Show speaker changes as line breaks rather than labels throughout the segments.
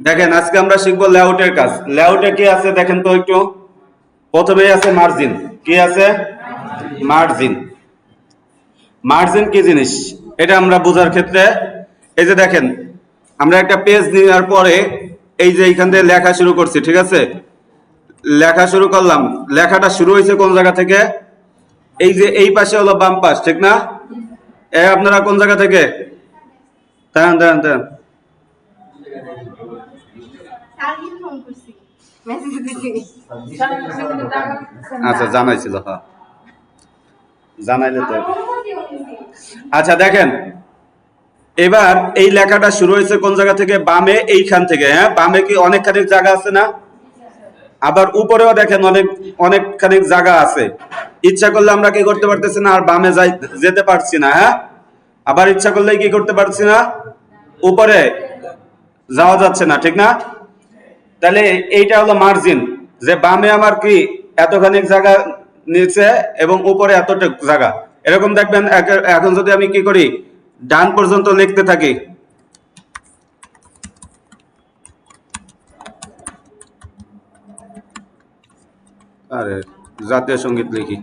দেখেন আজকে আমরা শিখবো লেআউটের কাজ। লেআউটে কি আছে দেখেন তো একটু। প্রথমেই আছে মার্জিন। কি আছে? মার্জিন। মার্জিন কি জিনিস এটা আমরা বোঝার ক্ষেত্রে এই যে দেখেন আমরা একটা পেজ নেওয়ার পরে এই যে এইখান থেকে লেখা শুরু করছি, ঠিক আছে? লেখা শুরু করলাম, লেখাটা শুরু হয়েছে কোন জায়গা থেকে? এই যে এই পাশে হলো বাম পাশ, ঠিক না? আপনারা কোন জায়গা থেকে? দাঁড়ান দাঁড়ান দাঁড়ান, আচ্ছা জানাইছিল, হ্যাঁ জানাইলে তো। আচ্ছা দেখেন এবার এই লেখাটা শুরু হয়েছে কোন জায়গা থেকে? বামে, এইখান থেকে। হ্যাঁ, বামে কি অনেকখানি জায়গা আছে না? আবার উপরেও দেখেন অনেকখানি জায়গা আছে। ইচ্ছা করলে আমরা কি করতে পারতেছি না, আর বামে যেতে পারছি না। হ্যাঁ, আবার ইচ্ছা করলে কি করতে পারছি না, উপরে যাওয়া যাচ্ছে না, ঠিক না? তাহলে এইটা হলো মার্জিন, যে বামে আমার কি এতখানি জায়গা নিচে এবং উপরে এতটুকু জায়গা। এরকম দেখবেন এখন যদি আমি কি করি, ডান পর্যন্ত লিখতে থাকি, আরে জাতীয় সঙ্গীত লিখি,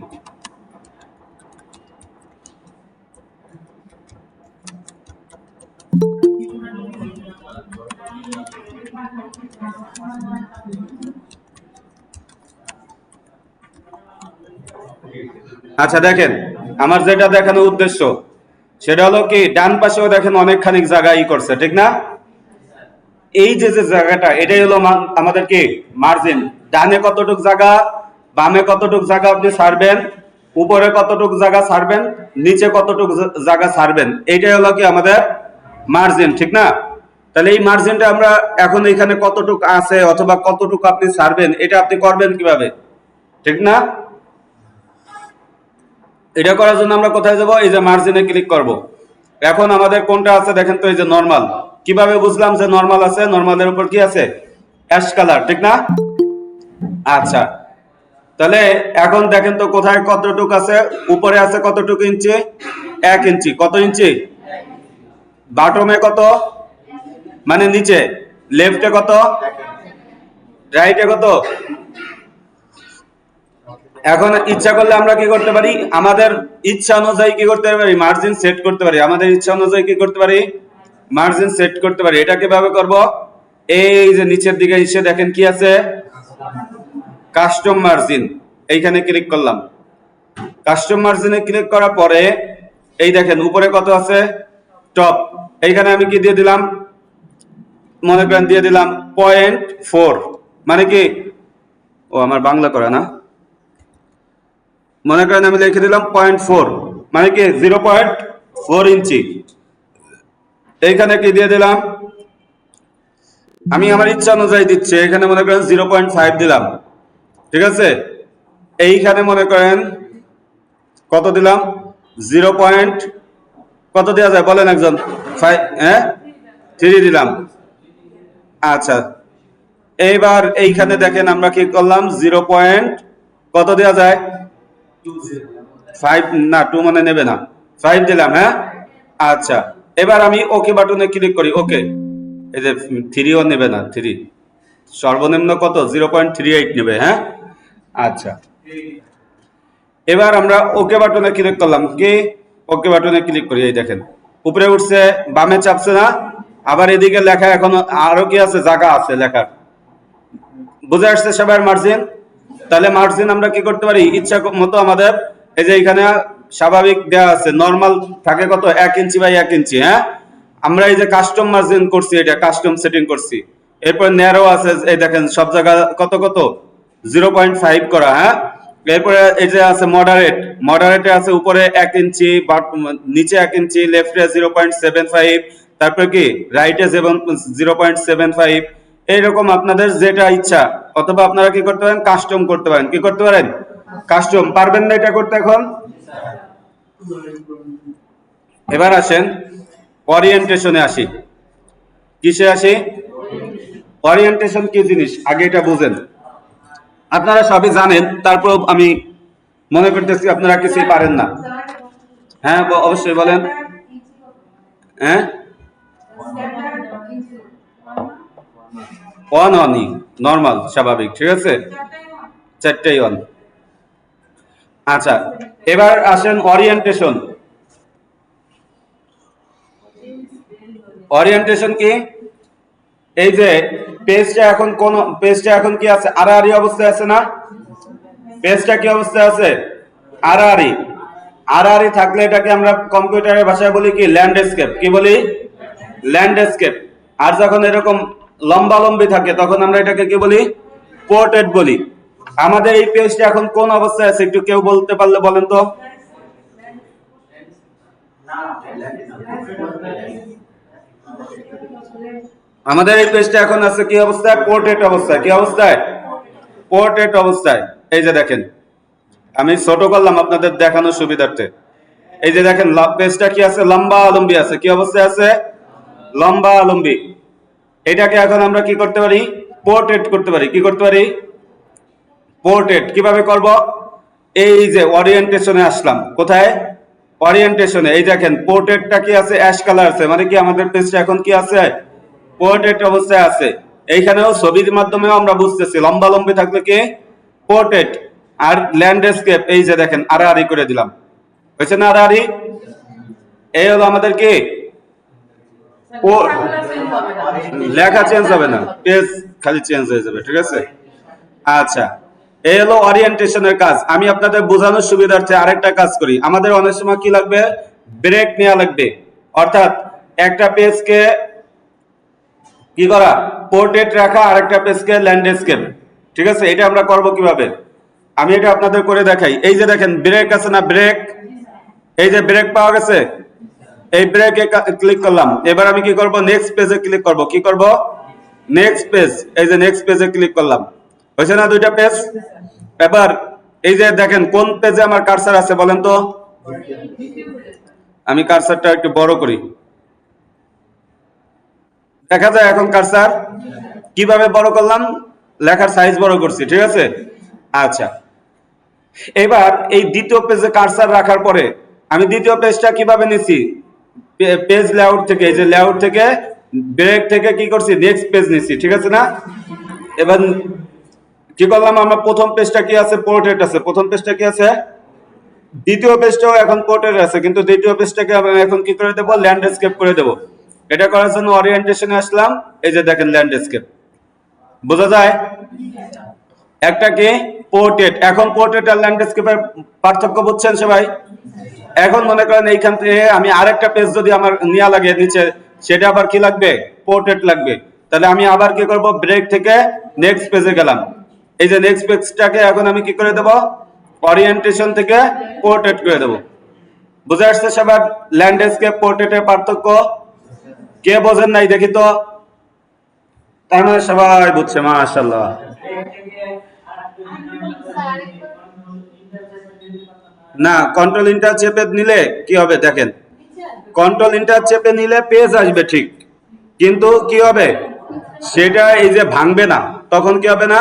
আচ্ছা দেখেন আমার যেটা দেখানোর উদ্দেশ্য সেটা হলো কি, ডান পাশেও দেখেন অনেকখানি জায়গা ই করছে, ঠিক না? এই যে যে জায়গাটা এটাই হলো আমাদের কি মার্জিন। ডানে কতটুক জায়গা, বামে কতটুক জায়গা আপনি ছাড়বেন, উপরে কতটুক জায়গা ছাড়বেন, নিচে কতটুক জায়গা ছাড়বেন, এইটাই হলো কি আমাদের মার্জিন, ঠিক না? তাহলে এই মার্জিনটা আমরা এখন এখানে কতটুক আছে অথবা কতটুক আপনি ছাড়বেন এটা আপনি করবেন কিভাবে, ঠিক না? এটা করার জন্য আমরা কোথায় যাব? এই যে মার্জিনে ক্লিক করব। এখন আমাদের কোনটা আছে দেখেন তো, এই যে নরমাল। কিভাবে বুঝলাম যে নরমাল আছে? নরমালের উপর কি আছে? অ্যাশ কালার, ঠিক না? আচ্ছা তাহলে এখন দেখেন তো কোথায় কতটুক আছে। উপরে আছে কতটুক ইঞ্চি? 1 ইঞ্চি। কত ইঞ্চি? বাটমে কত, মানে নিচে? লেফটে কত? রাইটে কত? এখন ইচ্ছা করলে আমরা কি করতে পারি, আমাদের ইচ্ছা অনুযায়ী কি করতে পারি, মার্জিন সেট করতে পারি। আমাদের ইচ্ছা অনুযায়ী কি করতে পারি, মার্জিন সেট করতে পারি। এটা কিভাবে করব? এই যে নিচের দিকে এসে দেখেন কি আছে, কাস্টম মার্জিন। এইখানে ক্লিক করলাম। কাস্টম মার্জিনে ক্লিক করার পরে এই দেখেন উপরে কত আছে, টপ। এইখানে আমি কি দিয়ে দিলাম, মনে করেন দিয়ে দিলাম 0.4, মানে কি, ও আমার বাংলা করা না, মনে করেন আমি লিখে দিলাম 0.4, মানে কি 0.4 ইঞ্চি। এইখানে কি দিয়ে দিলাম, আমি আমার ইচ্ছা অনুযায়ী দিচ্ছি। এখানে মনে করেন 0.5 দিলাম, ঠিক আছে? এইখানে মনে করেন কত দিলাম, 0. কত দেওয়া যায় বলেন একজন? 5, হ্যাঁ 3 দিলাম। আচ্ছা এইবার এইখানে দেখেন আমরা কি করলাম, 0. কত দেওয়া যায়? 5 না, 2 মানে নেবে না, 5 দিলাম। হ্যাঁ আচ্ছা এবার আমি ওকে বাটনে ক্লিক করি। ওকে, এই যে 3ও নেবে না, 3 সর্বনিম্ন কত, 0.38 নেবে। হ্যাঁ আচ্ছা এবার আমরা ওকে বাটনে ক্লিক করলাম। কি, ওকে বাটনে ক্লিক করি, এই দেখেন উপরে উঠছে, বামে চাপছে না? আবার এদিকে লেখা এখনো আরো কি আছে, জায়গা আছে লেখার। বুঝে আসছে সবার মার্জিন? তাহলে মার্জিন আমরা কি করতে পারি, ইচ্ছা মতো আমাদের এই যে এখানে স্বাভাবিক দেওয়া আছে, নরমাল থাকে কত, 1 ইঞ্চি বাই 1 ইঞ্চি। হ্যাঁ আমরা এই যে কাস্টম মার্জিন করছি, এটা কাস্টম সেটিং করছি। এরপর ন্যারো আছে, এই দেখেন সব জায়গা কত কত, 0.5 করা। হ্যাঁ এরপরে এই যে আছে মডারেট, মডারেটে আছে উপরে 1 ইঞ্চি, নিচে 1 ইঞ্চি, লেফটে 0.75, তারপরে কি রাইটে 0.75। এইরকম আপনাদের যেটা ইচ্ছা, অথবা আপনারা কি করতে পারেন, কাস্টম করতে পারেন। কি করতে পারেন? কাস্টম। পারবেন না এটা করতে এখন? এবার আসেন ওরিয়েন্টেশনে আসি। কিসে আসি? ওরিয়েন্টেশন কি জিনিস আগে এটা বুঝেন। আপনারা সবই জানেন, তারপর আমি মনে করতেছি আপনারা কিছুই পারেন না। হ্যাঁ অবশ্যই বলেন। হ্যাঁ ওয়ান অনই, নর্মাল স্বাভাবিক, ঠিক আছে, চারটাই ওয়ান। আচ্ছা, এবার আসেন ওরিয়েন্টেশন। ওরিয়েন্টেশন কি? এই যে পেজটা এখন কি আছে? আড়াআড়ি অবস্থায় আছে না? পেজটা কি অবস্থায় আছে? আড়াআড়ি। আড়াআড়ি থাকলে এটাকে আমরা কম্পিউটারের ভাষায় বলি কি? ল্যান্ডস্কেপ। কি বলি? ল্যান্ডস্কেপ। আর যখন এরকম লম্বালম্বি থাকে তখন আমরা এটাকে কি বলি? পোর্ট্রেট বলি। আমাদের এই পেজটা এখন কোন অবস্থায় আছে একটু কেউ বলতে পারলে বলেন তো। আমাদের এই পেজটা এখন আছে কি অবস্থায়? পোর্ট্রেট অবস্থায়। কি অবস্থায়? পোর্ট্রেট অবস্থায়। এই যে দেখেন, আমি ছোট করলাম আপনাদের দেখানোর সুবিধার্থে। এই যে দেখেন পেজটা কি আছে? লম্বা লম্বি আছে। কি অবস্থায় আছে? লম্বা লম্বি। এটাকে এখন আমরা কি করতে পারি? পোর্ট্রেট করতে পারি। কি করতে পারি? পোর্ট্রেট। কিভাবে করব? এই যে ওরিয়েন্টেশনে আসলাম। কোথায়? ওরিয়েন্টেশনে। এই দেখেন পোর্ট্রেটটা কি আছে? অ্যাশ কালার আছে, মানে কি আমাদের পেজটা এখন কি আছে? পোর্ট্রেট অবস্থায় আছে। এইখানেও ছবির মাধ্যমেও আমরা বুঝতেছি লম্বা লম্বি থাকলে কি? পোর্ট্রেট। আর ল্যান্ডস্কেপ এই যে দেখেন আড়াআড়ি করে দিলাম, হয়েছে না? আড়াআড়ি। এই হলো আমাদের কি? লেখা চেঞ্জ হবে না, পেজ খালি চেঞ্জ হয়ে যাবে, ঠিক আছে। আচ্ছা, এই হলো ওরিয়েন্টেশনের কাজ। আমি আপনাদের বোঝানোর সুবিধার্থে আরেকটা কাজ করি। আমাদের অনেক সময় কি লাগবে? ব্রেক নেওয়া লাগবে। অর্থাৎ একটা পেজকে কি করা? পোর্ট্রেট রাখা, আরেকটা পেজকে ল্যান্ডস্কেপ, ঠিক আছে। এটা আমরা করব কিভাবে? আমি এটা আপনাদের করে দেখাই। এই যে দেখেন ব্রেক আছে না? ব্রেক। এই যে ব্রেক পাওয়া গেছে, এই ব্রেকে ক্লিক করলাম। এবার আমি কি করব? নেক্সট পেজে ক্লিক করব। কি করব? Next page. এই যে নেক্সট পেজে ক্লিক করলাম, হয়েছে না? দুইটা পেজ। এবার এই যে দেখেন কোন পেজে আমার কার্সার আছে বলেন তো। আমি কার্সারটা একটু বড় করি, দেখা যায় এখন কার্সার। কিভাবে বড় করলাম? লেখার সাইজ বড় করছি, ঠিক আছে। আচ্ছা, এবার এই দ্বিতীয় পেজে কার্সার রাখার পরে আমি দ্বিতীয় পেজটা কিভাবে নিছি? পেজ লেআউট থেকে, এই যে লেআউট থেকে ব্রেক থেকে কি করছি? নেক্সট পেজ নিছি, ঠিক আছে না? এবার কি করলাম আমরা? প্রথম পেজটা কি আছে? পোর্ট্রেট আছে। প্রথম পেজটা কি আছে? দ্বিতীয় পেজটাও এখন পোর্ট্রেট আছে, কিন্তু দ্বিতীয় পেজটাকে আমি এখন কি করে দেব? ল্যান্ডস্কেপ করে দেব। এটা করার জন্য ওরিয়েন্টেশনে আসলাম। এই যে দেখেন ল্যান্ডস্কেপ, বোঝা যায়? একটা কি? পোর্ট্রেট। এখন পোর্ট্রেট আর ল্যান্ডস্কেপের পার্থক্য বুঝছেন সবাই? এখন মনে করেন এইখান থেকে আমি আরেকটা পেজ যদি আমার নেওয়া লাগে নিচে, সেটা আবার কি লাগবে? পোর্ট্রেট লাগবে। তাহলে আমি আবার কি করব? ব্রেক থেকে নেক্সট পেজে গেলাম। এই যে নেক্সট পেজটাকে এখন আমি কি করে দেব? ওরিয়েন্টেশন থেকে পোর্ট্রেট করে দেব। বুঝে আসছে সবার ল্যান্ডস্কেপ পোর্ট্রেটের পার্থক্য? কে বোঝেন নাই দেখি তো। তার মানে সবাই বুঝছে, মাশাআল্লাহ। না, কন্ট্রোল ইন্টার চেপে নিলে কি হবে দেখেন, কন্ট্রোল ইন্টার চেপে নিলে পেজ আসবে ঠিক, কিন্তু কি হবে? সেটা এই যে ভাঙবে না। তখন কি হবে না?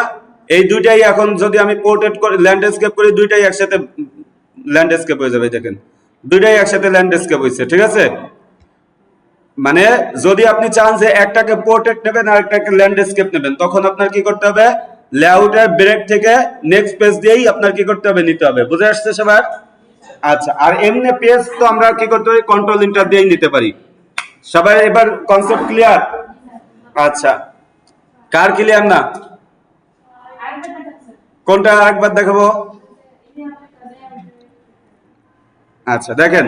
এই দুইটাই এখন যদি আমি পোর্ট্রেট করে ল্যান্ডস্কেপ করি, দুইটাই একসাথে ল্যান্ডস্কেপ হয়ে যাবে। দেখেন দুইটাই একসাথে ল্যান্ডস্কেপ হয়েছে, ঠিক আছে। মানে যদি আপনি চান যে একটাকে পোর্ট্রেট নেবেন আর একটাকে ল্যান্ডস্কেপ নেবেন, তখন আপনার কি করতে হবে? লেআউটের ব্রেক থেকে নেক্সট পেজ দিয়েই আপনার কি করতে হবে? নিতে হবে। বুঝে আসছে সবার? আচ্ছা, আর এমনি পেজ তো আমরা কি করতে পারি? কন্ট্রোল ইন্টার দিয়েই নিতে পারি। সবাই এবার কনসেপ্ট ক্লিয়ার? আচ্ছা, কার ক্লিয়ার না? কোনটা একবার দেখাবো? আচ্ছা দেখেন,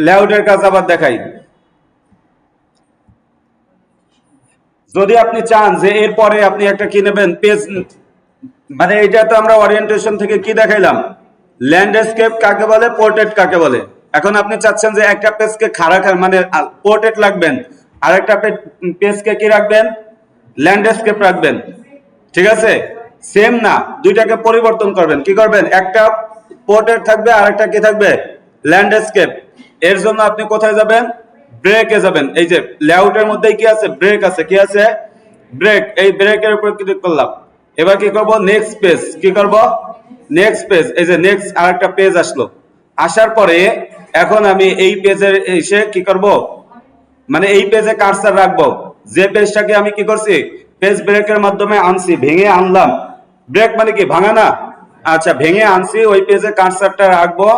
লেআউটের কাজ আবার দেখাই। যদি আপনি চান যে এরপরে আপনি একটা কি নেবেন? পেজ, মানে এটা তো আমরা ওরিয়েন্টেশন থেকে কি দেখাইলাম? ল্যান্ডস্কেপ কাকে বলে, পোর্ট্রেট কাকে বলে। এখন আপনি চাচ্ছেন যে একটা পেজকে খাড়া মানে পোর্ট্রেট রাখবেন, আর একটা পেজকে কি রাখবেন? ল্যান্ডস্কেপ রাখবেন, ঠিক আছে। সেম না, দুইটাকে পরিবর্তন করবেন। কি করবেন? একটা পোর্ট্রেট থাকবে আর একটা কি থাকবে? ল্যান্ডস্কেপ। এর জন্য আপনি কোথায় যাবেন? ব্রেকে যাবেন। এই যে লেআউটের মধ্যেই কি আছে? ব্রেক আছে। কি আছে? ব্রেক। এই ব্রেকের উপর ক্লিক করলাম। এবার কি করব? Next page. কি করব? Next page. এই যে নেক্সট আরেকটা পেজ আসলো। আসার পরে এখন আমি এই পেজের এসে কি করব? মানে এই পেজে কার্সার রাখবো। যে পেজটাকে আমি কি করছি, পেজ ব্রেকের মাধ্যমে আনছি, ভেঙে আনলাম। ব্রেক মানে কি, ভাঙা না? আচ্ছা, ভেঙে আনছি, ওই পেজে কার্সারটা রাখবো।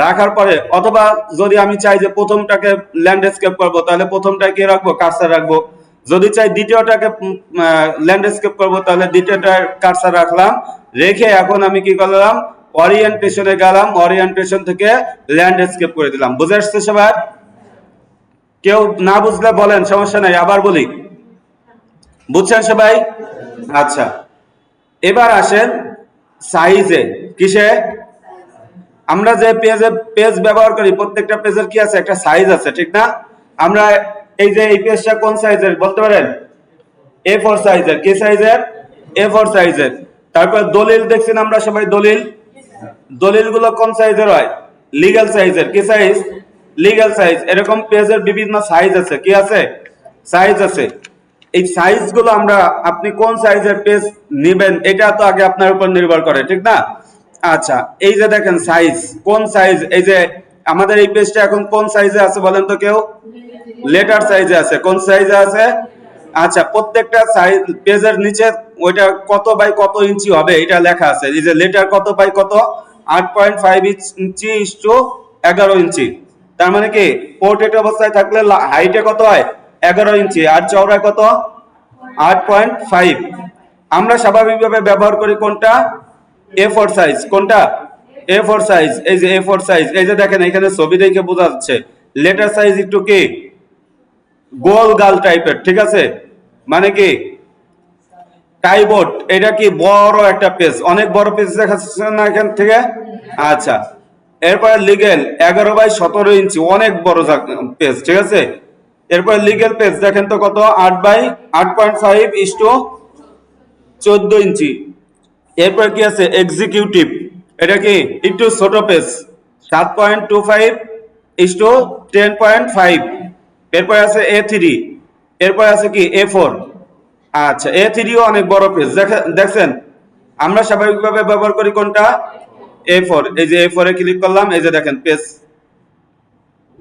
রাখার পরে অথবা যদি আমি চাই যে প্রথমটাকে ল্যান্ডস্কেপ করব, তাহলে প্রথমটাকে কি রাখবো, কার্সার রাখবো। যদি চাই দ্বিতীয়টাকে ল্যান্ডস্কেপ করব, তাহলে দ্বিতীয়টার কার্সার রাখলাম। রেখে এখন আমি কি করলাম, ওরিয়েন্টেশনে গেলাম, ওরিয়েন্টেশন থেকে ল্যান্ডস্কেপ করে দিলাম। বুঝে আসছে সবার? কেউ না বুঝলে বলেন, সমস্যা নাই, আবার বলি। বুঝছেন সবাই? আচ্ছা, এবার আসেন সাইজে। কিসে? আমরা যে পেজ ব্যবহার করি, প্রত্যেকটা পেজের কি আছে, একটা সাইজ আছে, ঠিক না? আমরা এই যে এই পেজটা কোন সাইজের বলতে পারেন? A4 সাইজের। কি সাইজের? A4 সাইজের। তারপর দলিল দেখছেন আমরা সবাই, দলিল। দলিলগুলো কোন সাইজের হয়? লিগ্যাল সাইজের। কি সাইজ? Legal size. এরকম পেজের বিভিন্ন সাইজ আছে। কি আছে? সাইজ আছে। এই সাইজগুলো আমরা, আপনি কোন সাইজের পেজ নেবেন এটা তো আগে আপনার উপর নির্ভর করে, ঠিক না? আচ্ছা, এই যে দেখেন সাইজ, কোন সাইজ, এই যে আমাদের এই পেজটা এখন কোন সাইজে আছে বলেন তো কেউ? লেটার সাইজে আছে। কোন সাইজে আছে? আচ্ছা, প্রত্যেকটা সাইজ পেজের নিচে ওইটা কত বাই কত ইঞ্চি হবে এটা লেখা আছে। এই যে লেটার কত বাই কত, 8.5 ইঞ্চি ইস্টু 11 ইঞ্চি। তার মানে কি, পোর্ট্রেট অবস্থায় থাকলে হাইটে কত হয়, 11 ইঞ্চি, আর চওড়ায় কত, 8.5। আমরা স্বাভাবিকভাবে ব্যবহার করি কোনটা? A4 size. কোনটা? A4 size. এই যে A4 সাইজ, এই যে দেখেন এখানে ছবি দেখে বোঝা যাচ্ছে লেটার সাইজ একটু কি গোল গাল টাইপের, ঠিক আছে? মানে কি টাইবোর্ড, এটা কি বড় একটা পেজ, অনেক বড় পেজ দেখাচ্ছে না এখান থেকে? আচ্ছা, এরপরে লিগেল 11/17 ইঞ্চি, অনেক বড় পেজ, ঠিক আছে? এরপরে লিগেল পেজ দেখেন তো কত, 8/8.5 ইস্টু 14 ইঞ্চি। এরপর কি আছে, এক্সিকিউটিভ, এটা কি একটু ছোট পেজ, 7.25 ইস্টু 10.5। এরপর আছে A3, এরপর আছে কি A4। আচ্ছা, A3ও অনেক বড় পেজ, দেখছেন? আমরা স্বাভাবিকভাবে ব্যবহার করি কোনটা? A4। এই যে A4 এ ক্লিক করলাম, এই যে দেখেন পেজ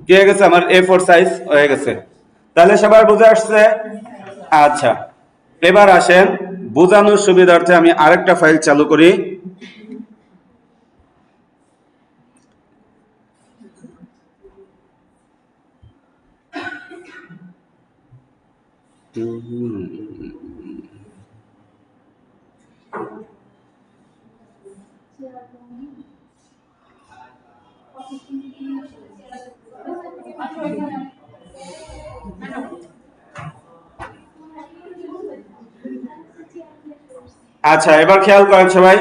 কি হয়ে গেছে, আমার A4 সাইজ হয়ে গেছে। তাহলে সবার বুঝে আসছে? আচ্ছা, এবার আসেন বোঝানোর সুবিধার্থে আমি আরেকটা ফাইল চালু করি। আচ্ছা, এবার খেয়াল করেন সবাই,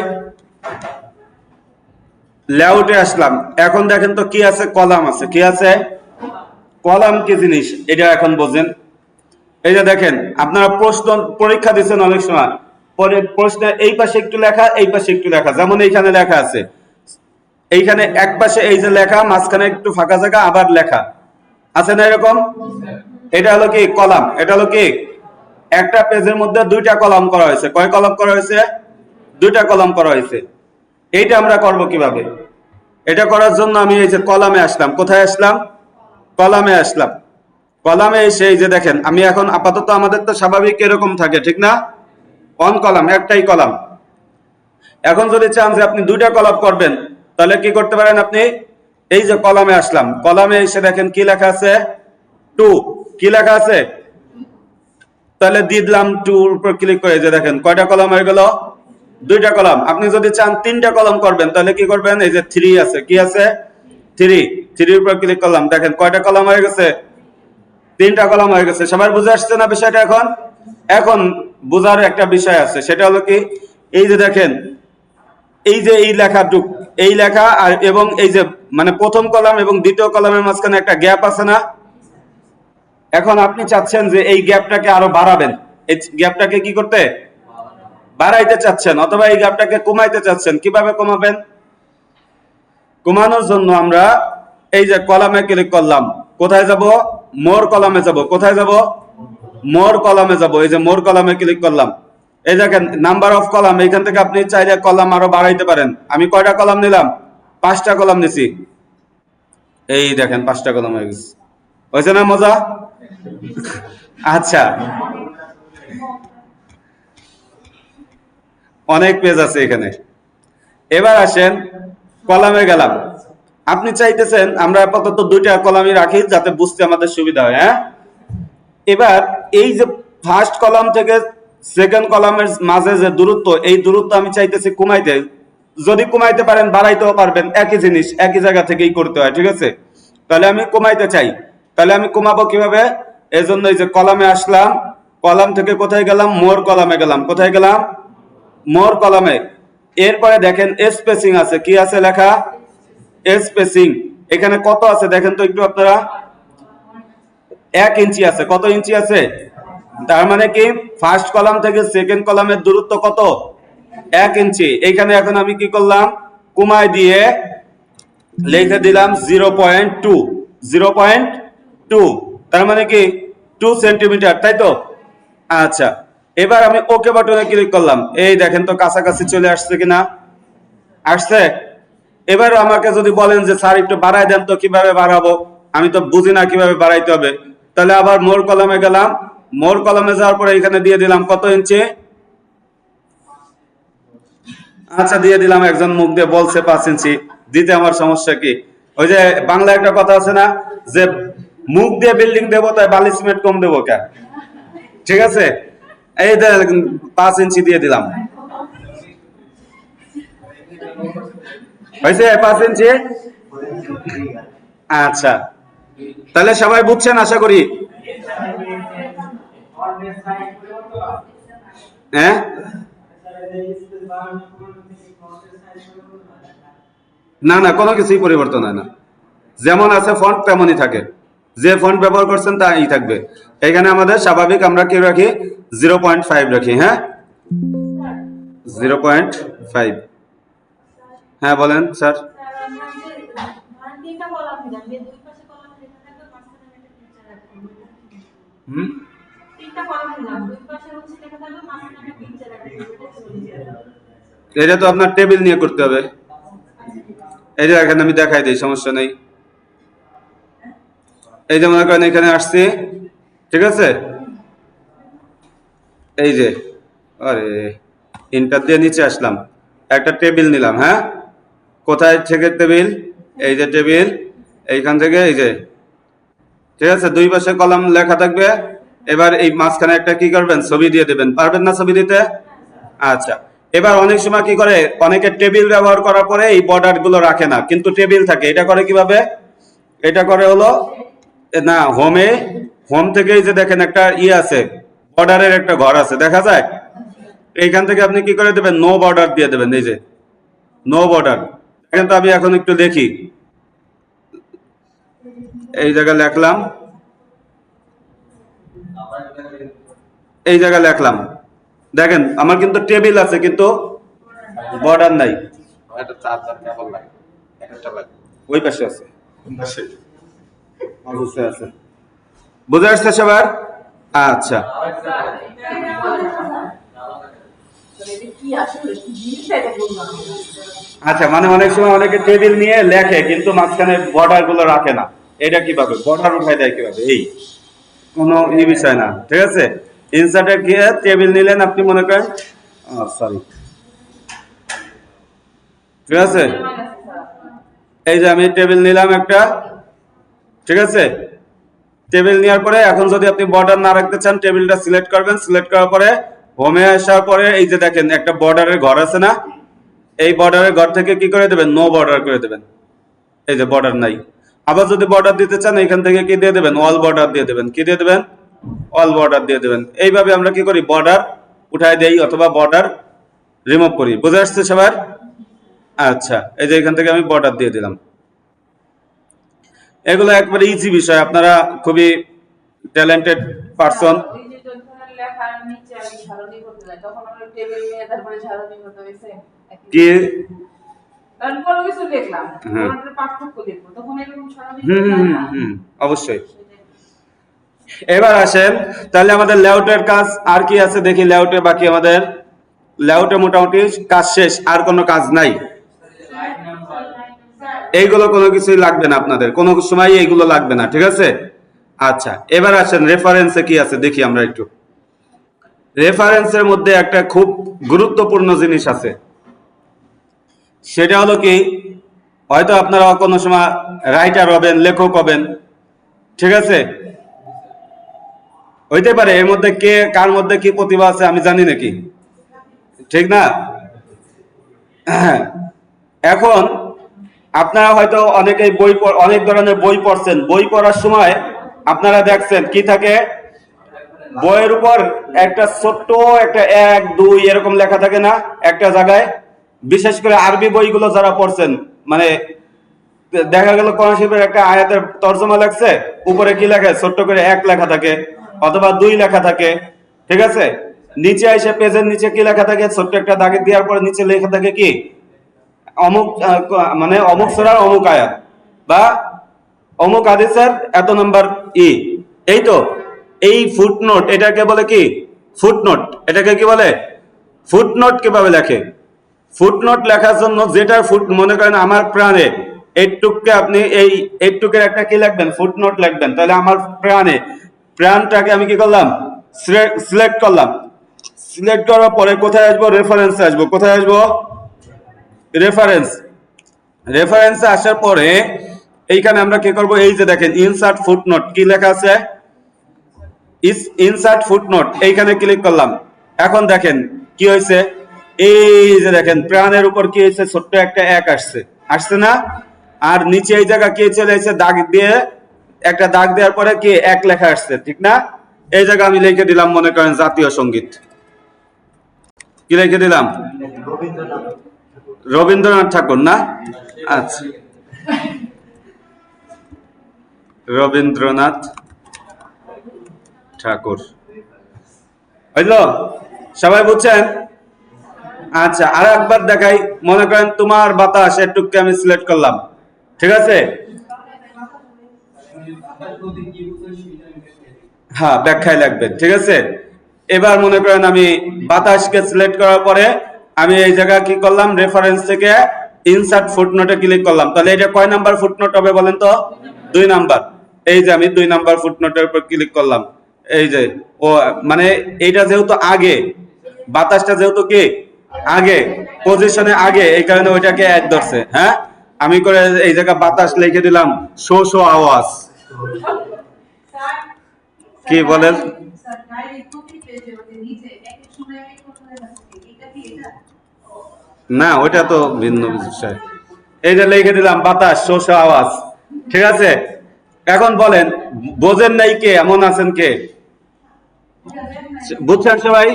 লেআউটে আসলাম। এখন দেখেন তো কি আছে, কলাম আছে। কি আছে? কলাম কি জিনিস এটা এখন বোঝেন। এই যে দেখেন, আপনারা প্রশ্ন পরীক্ষা দিচ্ছেন অনেক সময়, পরে প্রশ্নে এই পাশে একটু লেখা, এই পাশে একটু লেখা, যেমন এইখানে লেখা আছে, এইখানে এক পাশে এই যে লেখা, মাঝখানে একটু ফাঁকা জায়গা, আবার লেখা আছে না এরকম? এটা হলো কি কলাম। এটা হলো কি, একটা পেজের মধ্যে দুইটা কলাম করা হয়েছে। কয় কলাম করা হয়েছে? দুইটা কলাম করা হয়েছে। এইটা আমরা করব কিভাবে? এটা করার জন্য আমি এই যে কলামে আসলাম। কোথায় আসলাম? কলামে আসলাম। কলামে এসে এই যে দেখেন, আমি এখন আপাতত আমাদের তো স্বাভাবিক এরকম থাকে, ঠিক না? অন কলাম, একটাই কলাম। এখন যদি চান যে আপনি দুইটা কলাম করবেন, তাহলে কি করতে পারেন আপনি? এই যে কলামে আসলাম, কলামে এসে দেখেন কি লেখা আছে, 2। কি লেখা আছে? তাহলে দিলাম 2 এর উপর ক্লিক করে, যে দেখেন কয়টা কলাম হয়ে গেল, দুইটা কলাম। আপনি যদি চান তিনটা কলাম করবেন, তাহলে কি করবেন? এই যে 3 আছে। কি আছে? 3। 3 এর উপর ক্লিক করলাম, দেখেন কয়টা কলাম হয়ে গেছে, তিনটা কলাম হয়ে গেছে। সবার বুঝে আসছে না বিষয়টা? এখন এখন বোঝার একটা বিষয় আছে, সেটা হলো কি, এই যে দেখেন এই যে এই লেখাটুক, এই লেখা আর এবং এই যে মানে প্রথম কলাম এবং দ্বিতীয় কলামের মাঝখানে একটা গ্যাপ আছে না? এখন আপনি চাচ্ছেন যে এই গ্যাপটাকে আরো বাড়াবেন, এই গ্যাপটাকে কি করতে, বাড়াইতে চাচ্ছেন, অথবা এই গ্যাপটাকে কমাইতে চাচ্ছেন। কিভাবে কমাবেন? কমানোর জন্য আমরা এই যে কলামে ক্লিক করলাম, কোথায় যাব? মোর কলামে যাব। কোথায় যাব? মোর কলামে যাব। এই যে মোর কলামে ক্লিক করলাম, এই দেখেন নাম্বার অফ কলাম, এইখান থেকে আপনি চাইলে কলাম আরো বাড়াইতে পারেন। আমি কয়টা কলাম নিলাম? 5টা কলাম নিছি। এই দেখেন 5টা কলাম হয়ে গেছে। হয়েছে না মজা? আচ্ছা, অনেক পেজ আছে এখানে। এবার আসেন কলামে গেলাম। আপনি চাইতেছেন আমরা আপাতত দুইটা কলামই রাখি যাতে বুঝতে আমাদের সুবিধা হয়। হ্যাঁ, এবার এই যে ফার্স্ট কলাম থেকে সেকেন্ড কলামের মাঝে যে দূরত্ব, এই দূরত্ব আমি চাইতেছি কমাইতে। যদি কমাইতে পারেন বাড়াইতেও পারবেন, একই জিনিস একই জায়গা থেকেই করতে হয়, ঠিক আছে? তাহলে আমি কমাইতে চাই, তাহলে আমি কমাবো কিভাবে? এই জন্য এই যে কলামে আসলাম, কলাম থেকে কোথায় গেলাম? মোর কলামে গেলাম। কোথায় গেলাম? মোর কলামে। এরপরে দেখেন স্পেসিং আছে, কি আছে লেখা? স্পেসিং। এখানে কত আছে দেখেন তো একটু আপনারা? 1 ইঞ্চি আছে। কত ইঞ্চি আছে? তার মানে কি ফার্স্ট কলাম থেকে সেকেন্ড কলামের দূরত্ব কত? 1 ইঞ্চি। এইখানে এখন আমি কি করলাম? কমায় দিয়ে লিখে দিলাম 0.2। 0.2 তার মানে কি 2 সেন্টিমিটার, তাই তো? আচ্ছা, এবার আমি ওকে বাটনে ক্লিক করলাম। এই দেখেন তো কাছাকাছি চলে আসছে কিনা? আসছে। এবার আমাকে যদি বলেন যে স্যার একটু বাড়াই দেন তো, কিভাবে বাড়াবো? আমি তো বুঝি না কিভাবে বাড়াইতে হবে। তাহলে আবার মোর কলামে গেলাম। মোর কলামে যাওয়ার পরে এখানে দিয়ে দিলাম কত ইঞ্চি? আচ্ছা, দিয়ে দিলাম। একজন মুখ দিয়ে বলছে 5 ইঞ্চি, দিতে আমার সমস্যা কি? ওই যে বাংলা একটা কথা আছে না, যে মুখ দিয়ে বিল্ডিং দেবো তাই বালি সিমেন্ট কম দেবো কেন? ঠিক আছে, এই 5 ইঞ্চি দিয়ে দিলাম। হয়েছে 5 ইঞ্চি? আচ্ছা, তাহলে সবাই বুঝছেন আশা করি। হ্যাঁ, না না, কোনো কিছুই পরিবর্তন হয় না। যেমন আছে ফন্ট তেমনই থাকে। যে ফন্ট ব্যবহার করছেন তাই থাকবে। এখানে আমাদের স্বাভাবিক আমরা কি রাখি? 0.5 রাখি। হ্যাঁ, 0.5। হ্যাঁ বলেন স্যার। হুম, এটা তো আপনার টেবিল নিয়ে করতে হবে। এই যে এখানে আমি দেখাই দিই, সমস্যা নেই। এই যে মনে করেন এখানে আসছি, ঠিক আছে? এই যে, আরে ইন্টার দিয়ে নিচে আসলাম, একটা টেবিল নিলাম। হ্যাঁ, কোথায় থেকে টেবিল? এই যে টেবিল, এইখান থেকে এই যে, ঠিক আছে? দুই পাশে কলাম লেখা থাকবে। এবার এই মাঝখানে একটা কি করবেন? ছবি দিয়ে দেবেন। পারবেন না ছবি দিতে? আচ্ছা, এবার অনেক সময় কি করে, অনেকে টেবিল ব্যবহার করার পরে এই বর্ডার গুলো রাখে না, কিন্তু টেবিল থাকে। এটা করে কিভাবে? এটা করে হলো না, হোম থেকে এই যে দেখেন একটা আছে, বর্ডারের একটা ঘর আছে, দেখা যায়? এইখান থেকে আপনি কি করে দেবেন? নো বর্ডার দিয়ে দেবেন। এই যে নো বর্ডার। দেখেন তো, আমি এখন একটু দেখি। এই জায়গায় লেখলাম, এই জায়গায় লেখলাম, দেখেন আমার কিন্তু টেবিল আছে কিন্তু বর্ডার নাই। ওই পাশে আছে, আছে। বুঝে আসছে সবার? আচ্ছা, আচ্ছা, মানে অনেক সময় অনেকে টেবিল নিয়ে লেখে কিন্তু মাঝখানে বর্ডার গুলো রাখে না। এটা কিভাবে বর্ডার উঠাই দেয় কিভাবে? এই কোনো বিষয় না, ঠিক আছে? ইনসার্টে গিয়ে টেবিল নিলেন, আপনি মনে করেন, সরি, ঠিক আছে? এই যে আমি টেবিল নিলাম একটা, ঠিক আছে? টেবিল নেওয়ার পরে এখন যদি আপনি বর্ডার না রাখতে চান, টেবিলটা সিলেক্ট করবেন। সিলেক্ট করার পরে হোমে আসার পরে এই যে দেখেন একটা বর্ডারের ঘর আছে না, এই বর্ডারের ঘর থেকে কি করে দেবেন? নো বর্ডার করে দেবেন। এই যে বর্ডার নাই। আবার যদি বর্ডার দিতে চান, এখান থেকে কি দিয়ে দেবেন? অল বর্ডার দিয়ে দেবেন। কি দিয়ে দেবেন? অল বর্ডার দিয়ে দেবেন। এইভাবে আমরা কি করি? বর্ডার উঠাই দেই অথবা বর্ডার রিমুভ করি। বুঝে আসছে সবার? আচ্ছা, এই যে এখান থেকে আমি বর্ডার দিয়ে দিলাম। এগুলো একবারে ইজি বিষয়, আপনারা খুবই ট্যালেন্টেড পারসন। কি অবশ্যই। এবার আসেন তাহলে আমাদের লেআউটের কাজ আর কি আছে দেখি। লেআউটে বাকি আমাদের লেআউটে মোটামুটি কাজ শেষ, আর কোনো কাজ নাই। এইগুলো কোনো কিছুই লাগবে না আপনাদের, কোনো সময় এইগুলো লাগবে না, ঠিক আছে? আচ্ছা, এবার আসেন রেফারেন্সে কি আছে দেখি আমরা একটু। রেফারেন্সের মধ্যে একটা খুব গুরুত্বপূর্ণ জিনিস আছে, সেটা হলো কি, হয়তো আপনারা কোনো সময় রাইটার হবেন, লেখক হবেন, ঠিক আছে, হইতে পারে এর মধ্যে কে কার মধ্যে কি প্রতিভা আছে আমি জানি নাকি, ঠিক না? এখন আপনারা হয়তো অনেকেই অনেক ধরনের বই পড়ছেন, বই পড়ার সময় আপনারা দেখছেন কি থাকে, বইয়ের উপর একটা ছোট্ট একটা 1 2 এরকম লেখা থাকে না একটা জায়গায়। বিশেষ করে আরবি বইগুলো যারা পড়ছেন, মানে দেখা গেল কোরআন শরীফের একটা আয়াতের তর্জমা লাগছে, উপরে কি লেখা, ছোট্ট করে 1 লেখা থাকে অথবা 2 লেখা থাকে, ঠিক আছে, নিচে এসে পেজের নিচে কি লেখা থাকে, ছোট্ট একটা দাগে দেওয়ার পরে নিচে লেখা থাকে কি, অমুক মানে অমুক সূরার অমুক আয়াত বা অমুক হাদিসের এত নম্বর এই তো, এই ফুটনোট এটাকে বলে কি, ফুটনোট। এটাকে কি বলে, ফুটনোট। কিভাবে লেখে, ফুটনোট লেখার জন্য যেটার ফুট মনে করেন আমার প্রাণে এইটুককে আপনি এইটুকের একটা কি লিখবেন, ফুটনোট লিখবেন, তাহলে আমার প্রাণটাকে আমি কি করলাম, সিলেক্ট করলাম। সিলেক্ট করার পরে কোথায় আসবো, রেফারেন্সে আসবো। কোথায় আসবো, রেফারেন্স। রেফারেন্সে আসার পরে এইখানে আমরা কি করব, এই যে দেখেন ইনসার্ট ফুটনোট কি লেখা আছে, ইনসার্ট ফুটনোট, এইখানে ক্লিক করলাম। এখন দেখেন কি হয়েছে, এই যে দেখেন প্রাণের উপর কি হয়েছে, ছোট্ট একটা 1 আসছে না, আর নিচে এই জায়গা কি চলে এসেছে, দাগ দিয়ে একটা দাগ দেওয়ার পরে কি 1 লেখা আসছে, ঠিক না? এই জায়গা আমি লিখে দিলাম মনে করেন জাতীয় সঙ্গীত। কি লিখে দিলাম, রবীন্দ্রনাথ ঠাকুর না, আচ্ছা, রবীন্দ্রনাথ ঠাকুর, বুঝলো? সবাই বুঝছেন? আচ্ছা, আর একবার দেখাই, মনে করেন তোমার বাতাস একটুকে আমি সিলেক্ট করলাম, ঠিক আছে, হ্যাঁ ব্যাখ্যায় লাগবে, ঠিক আছে। এবার মনে করেন আমি বাতাসকে সিলেক্ট করার পরে আমি এই জায়গায় কি করলাম, রেফারেন্স থেকে ইনসার্ট ফুটনোটে ক্লিক করলাম। তাহলে এটা কয় নাম্বার ফুটনোট হবে বলেন তো, 2 নাম্বার। এই যে আমি 2 নাম্বার ফুটনোটের উপর ক্লিক করলাম। এই যে ও মানে এইটা যেহেতু আগে, বাতাসটা যেহেতু কি আগে, পজিশনে আগে, এই কারণে ওইটাকে এক ধরছে। হ্যাঁ, আমি করে এই জায়গা বাতাস লিখে দিলাম শো শো আওয়াজ। কি বলেন, না ওইটা তো ভিন্ন বিষয়। এই যে লিখে দিলাম বাতাস শো শো আওয়াজ, ঠিক আছে। এখন বলেন বোঝেন নাই কে, এমন আছেন কে, বুঝছেন সবাই?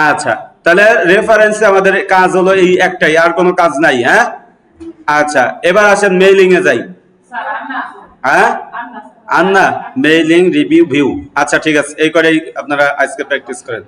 আচ্ছা, তাহলে রেফারেন্সে আমাদের কাজ হলো এই একটাই, আর কোনো কাজ নাই। হ্যাঁ, আচ্ছা, এবার আসেন মেইলিং এ যাই। হ্যাঁ, আন্না, মেইলিং, রিভিউ, ভিউ। আচ্ছা ঠিক আছে, এই করেই আপনারা আজকে প্র্যাকটিস করেন।